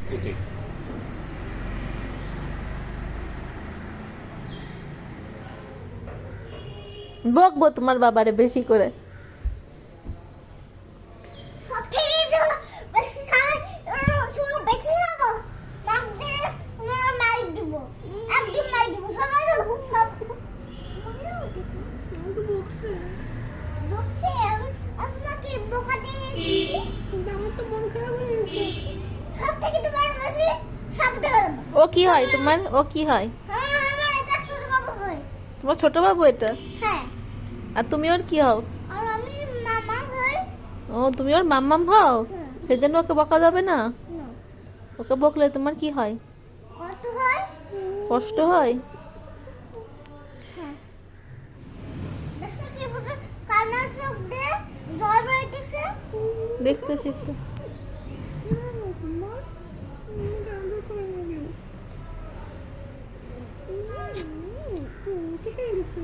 ফুটে। বকবো তোমার বাবারে বেশি করে। ও কি হয় তোমার? ও কি হয়? তোমার ছোট বাবু এটা? আর তুমি ওর কি হও? ও তুমি ওর মাম্মাম হও? সেজন্য ওকে বকা যাবে না? ওকে বকলে তোমার কি হয়? কষ্ট হয়? দেখতেছি তো। ঠিক আছে